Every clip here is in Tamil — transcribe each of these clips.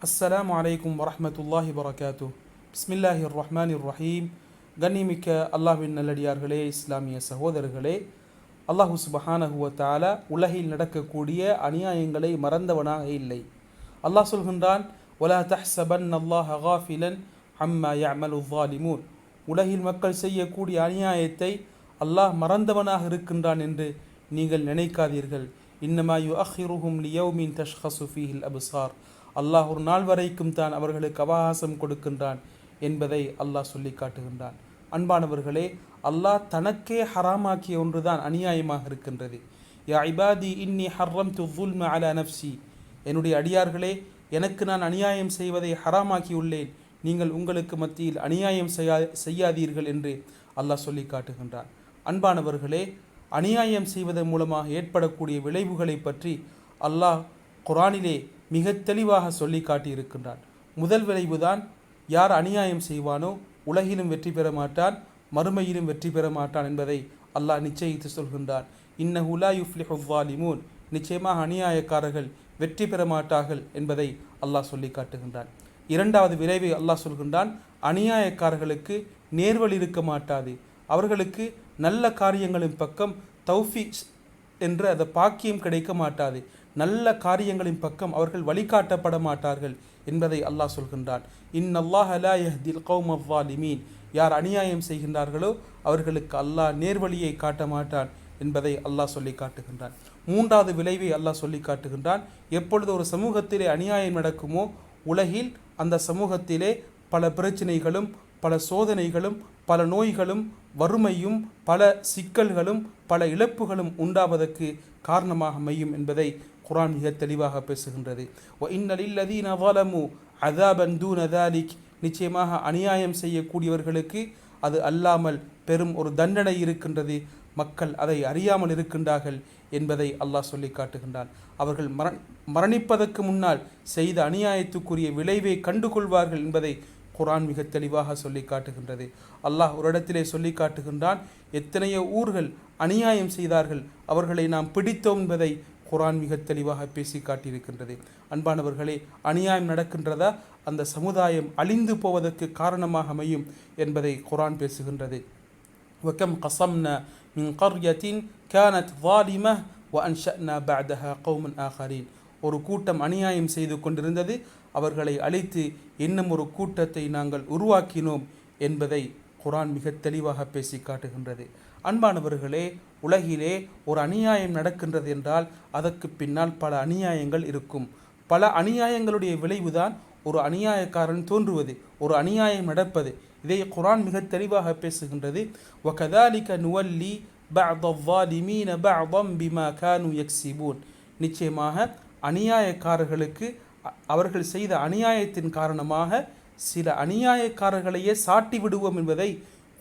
அஸ்ஸலாமு அலைக்கும் வரஹ்மத்துல்லாஹி வரகாத்து. பிஸ்மில்லாஹிர் ரஹ்மானிர் ரஹீம். கண்ணிமிக்க அல்லாஹ்வின் நல்லடியார்களே, இஸ்லாமிய சகோதரர்களே, அல்லாஹு சுப்ஹானஹு வ தஆலா உலகில் நடக்கக்கூடிய அநியாயங்களை மறந்தவனாக இல்லை. அல்லாஹ் சொல்கின்றான், வலா தஹ்ஸபன்னல்லாஹ காஃபிலன் அம்மா யஅமலு ஸாலிமூன். உலகில் மக்கள் செய்யக்கூடிய அநியாயத்தை அல்லாஹ் மறந்தவனாக இருக்கின்றான் என்று நீங்கள் நினைக்காதீர்கள். இன்னமா யுஅখিருஹும் லியௌமின் தஷ்கஸு ஃபீஹில் அப்சார். அல்லாஹ் ஒரு நாள் வரைக்கும் தான் அவர்களுக்கு அவகாசம் கொடுக்கின்றான் என்பதை அல்லாஹ் சொல்லி காட்டுகின்றான். அன்பானவர்களே, அல்லாஹ் தனக்கே ஹராமாக்கிய ஒன்றுதான் அநியாயமாக இருக்கின்றது. யா இபாதி இன்னி ஹர்ரம்து ஸுல்ம அலா நஃப்ஸி. என்னுடைய அடியார்களே, எனக்கு நான் அநியாயம் செய்வதை ஹராமாக்கியுள்ளேன், நீங்கள் உங்களுக்கு மத்தியில் அநியாயம் செய்யாதீர்கள் என்று அல்லாஹ் சொல்லி காட்டுகின்றான். அன்பானவர்களே, அநியாயம் செய்வதன் மூலமாக ஏற்படக்கூடிய விளைவுகளை பற்றி அல்லாஹ் குர்ஆனிலே மிக தெளிவாக சொல்லி காட்டியிருக்கின்றான். முதல் விளைவுதான், யார் அநியாயம் செய்வானோ உலகிலும் வெற்றி பெற மாட்டான், மறுமையிலும் வெற்றி பெற மாட்டான் என்பதை அல்லாஹ் நிச்சயித்து சொல்கின்றான். இன்னஹு லா யுஃப்லிஹு ஸாலிமூன். நிச்சயமாக அநியாயக்காரர்கள் வெற்றி பெற மாட்டார்கள் என்பதை அல்லாஹ் சொல்லி காட்டுகின்றான். இரண்டாவது விளைவை அல்லாஹ் சொல்கின்றான், அநியாயக்காரர்களுக்கு நேர்வழி இருக்க மாட்டாது, அவர்களுக்கு நல்ல காரியங்களின் பக்கம் தௌஃபீக் என்ற அந்த பாக்கியம் கிடைக்க மாட்டாது, நல்ல காரியங்களின் பக்கம் அவர்கள் வழிகாட்டப்பட மாட்டார்கள் என்பதை அல்லாஹ் சொல்கின்றான். இன்னல்லாஹ லா யஹ்தில் கௌம ஸாலிமீன். யார் அநியாயம் செய்கின்றார்களோ அவர்களுக்கு அல்லாஹ் நேர்வழியை காட்ட மாட்டான் என்பதை அல்லாஹ் சொல்லி காட்டுகின்றான். மூன்றாவது விளைவை அல்லாஹ் சொல்லி காட்டுகின்றான், எப்பொழுது ஒரு சமூகத்திலே அநியாயம் நடக்குமோ உலகில் அந்த சமூகத்திலே பல பிரச்சனைகளும் பல சோதனைகளும் பல நோய்களும் வறுமையும் பல சிக்கல்களும் பல இழப்புகளும் உண்டாவதற்கு காரணமாக அமையும் என்பதை குர்ஆன் மிக தெளிவாக பேசுகின்றது. வ இன்ன லில்லதீன ஸலமு அஸாபன் தூன ஸாலிக். நிச்சயமாக அநியாயம் செய்யக்கூடியவர்களுக்கு அது அல்லாமல் பெரும் ஒரு தண்டனை இருக்கின்றது, மக்கள் அதை அறியாமல் இருக்கின்றார்கள் என்பதை அல்லாஹ் சொல்லி காட்டுகின்றான். அவர்கள் மரணிப்பதற்கு முன்னால் செய்த அநியாயத்துக்குரிய விளைவை கண்டுகொள்வார்கள் என்பதை குர்ஆன் மிக தெளிவாக சொல்லி காட்டுகின்றது. அல்லாஹ் ஒரு இடத்திலே சொல்லி காட்டுகின்றான், எத்தனையோ ஊர்கள் அநியாயம் செய்தார்கள், அவர்களை நாம் பிடித்தோம் என்பதை குர்ஆன் மிக தெளிவாக பேசி காட்டியிருக்கின்றது. அன்பானவர்களே, அநியாயம் நடக்கின்றதா அந்த சமுதாயம் அழிந்து போவதற்கு காரணமாக அமையும் என்பதை குர்ஆன் பேசுகின்றது. வகம் கஸம்னா மின் கர்யத்தின் கானத் ஸாலிமஹ் வ அன்ஷஅனா பஅதஹா கௌமன் ஆகரீன். ஒரு கூட்டம் அநியாயம் செய்து கொண்டிருந்தது, அவர்களை அழித்து இன்னும் ஒரு கூட்டத்தை நாங்கள் உருவாக்கினோம் என்பதை குர்ஆன் மிக தெளிவாக பேசி காட்டுகின்றது. அன்பானவர்களே, உலகிலே ஒரு அநியாயம் நடக்கின்றது என்றால் அதற்கு பின்னால் பல அநியாயங்கள் இருக்கும். பல அநியாயங்களுடைய விளைவுதான் ஒரு அநியாயக்காரன் தோன்றுவது, ஒரு அநியாயம் நடப்பது. இதை குர்ஆன் மிக தெளிவாக பேசுகின்றது. வகதாலிக நுவல்லி பஅத ஸாலிமீன பஅதம் பிமா கானூ யக்ஸிபூன். நிச்சயமாக அநியாயக்காரர்களுக்கு அவர்கள் செய்த அநியாயத்தின் காரணமாக சில அநியாயக்காரர்களையே சாட்டி விடுவோம் என்பதை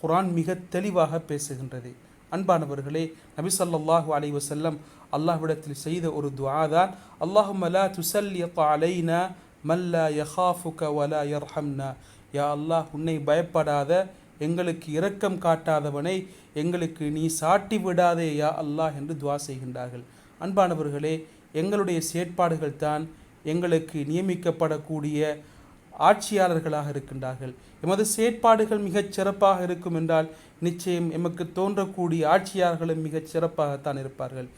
குர்ஆன் மிக தெளிவாக பேசுகின்றது. அன்பானவர்களே, நபி ஸல்லல்லாஹு அலைஹி வஸல்லம் அல்லாஹ்விடத்தில் செய்த ஒரு துஆ தான், அல்லாஹும்ம லா துஸல்லித் அலைனா மன் லா யகாஃபுக வலா யர்ஹம்னா. யா அல்லாஹ், உன்னை பயப்படாத, எங்களுக்கு இரக்கம் காட்டாதவனை எங்களுக்கு நீ சாட்டி விடாதே யா அல்லாஹ் என்று துஆ செய்கின்றார்கள். அன்பானவர்களே, எங்களுடைய செயற்பாடுகள் தான் எங்களுக்கு நியமிக்கப்படக்கூடிய ஆட்சியாளர்களாக இருக்கின்றார்கள். எமது செயற்பாடுகள் மிகச் சிறப்பாக இருக்கும் என்றால் நிச்சயம் எமக்கு தோன்றக்கூடிய ஆட்சியாளர்களும் மிகச் சிறப்பாகத்தான் இருப்பார்கள்.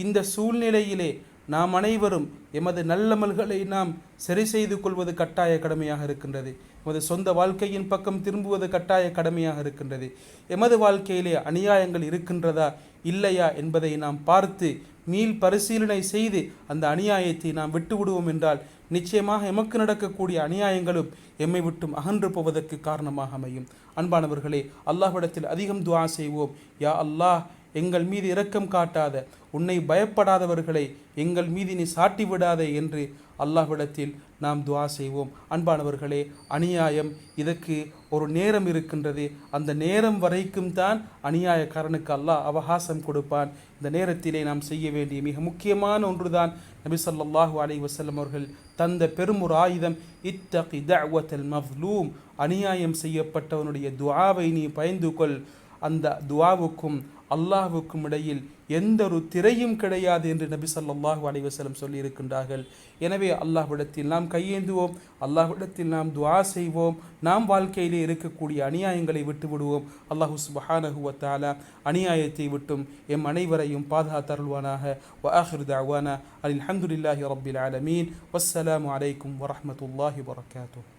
இந்த சூழ்நிலையிலே நாம் அனைவரும் எமது நல்லமல்களை நாம் சரி செய்து கொள்வது கட்டாய கடமையாக இருக்கின்றது. எமது சொந்த வாழ்க்கையின் பக்கம் திரும்புவது கட்டாய கடமையாக இருக்கின்றது. எமது வாழ்க்கையிலே அநியாயங்கள் இருக்கின்றதா இல்லையா என்பதை நாம் பார்த்து மீள் பரிசீலனை செய்து அந்த அநியாயத்தை நாம் விட்டு விடுவோம் என்றால் நிச்சயமாக எமக்கு நடக்கக்கூடிய அநியாயங்களும் எம்மை விட்டும் அகன்று போவதற்கு காரணமாக அமையும். அன்பானவர்களே, அல்லாஹ்விடத்தில் அதிகம் துஆ செய்வோம். யா அல்லாஹ், எங்கள் மீது இரக்கம் காட்டாத, உன்னை பயப்படாதவர்களை எங்கள் மீது நீ சாட்டி விடாதே என்று அல்லாஹ்விடத்தில் நாம் துஆ செய்வோம். அன்பானவர்களே, அநியாயம் இதற்கு ஒரு நேரம் இருக்கின்றது. அந்த நேரம் வரைக்கும் தான் அநியாயக்காரனுக்கு அல்லாஹ் அவகாசம் கொடுப்பான். இந்த நேரத்திலே நாம் செய்ய வேண்டிய மிக முக்கியமான ஒன்றுதான் நபி ஸல்லல்லாஹு அலைஹி வஸல்லம் அவர்கள் தந்த பெரும் ஒரு ஆயுதம், இத்தகி தஅவத்தல் மஸ்லூம். அநியாயம் செய்யப்பட்டவனுடைய துஆவை நீ பயந்து கொள். அந்த துஆவுக்கும் அல்லாஹ்வுக்கும் இடையில் எந்த ஒரு திரையும் கிடையாது என்று நபி ஸல்லல்லாஹு அலைஹி வஸல்லம் சொல்லியிருக்கின்றார்கள். எனவே அல்லாஹ்விடத்தில் நாம் கையேந்துவோம், அல்லாஹ்விடத்தில் நாம் துஆ செய்வோம், நாம் வாழ்க்கையிலே இருக்கக்கூடிய அநியாயங்களை விட்டு விடுவோம். அல்லாஹு சுப்ஹானஹு வ தஆலா அநியாயத்தை விட்டும் எம் அனைவரையும் பாதுகாத்தருள்வானாக. வ ஆகிரு தஅவானா அல்ஹம்துலில்லாஹி ரப்பில் ஆலமீன். வஸ்ஸலாமு அலைக்கும் வரஹ்மத்துல்லாஹி வபரகாத்துஹு.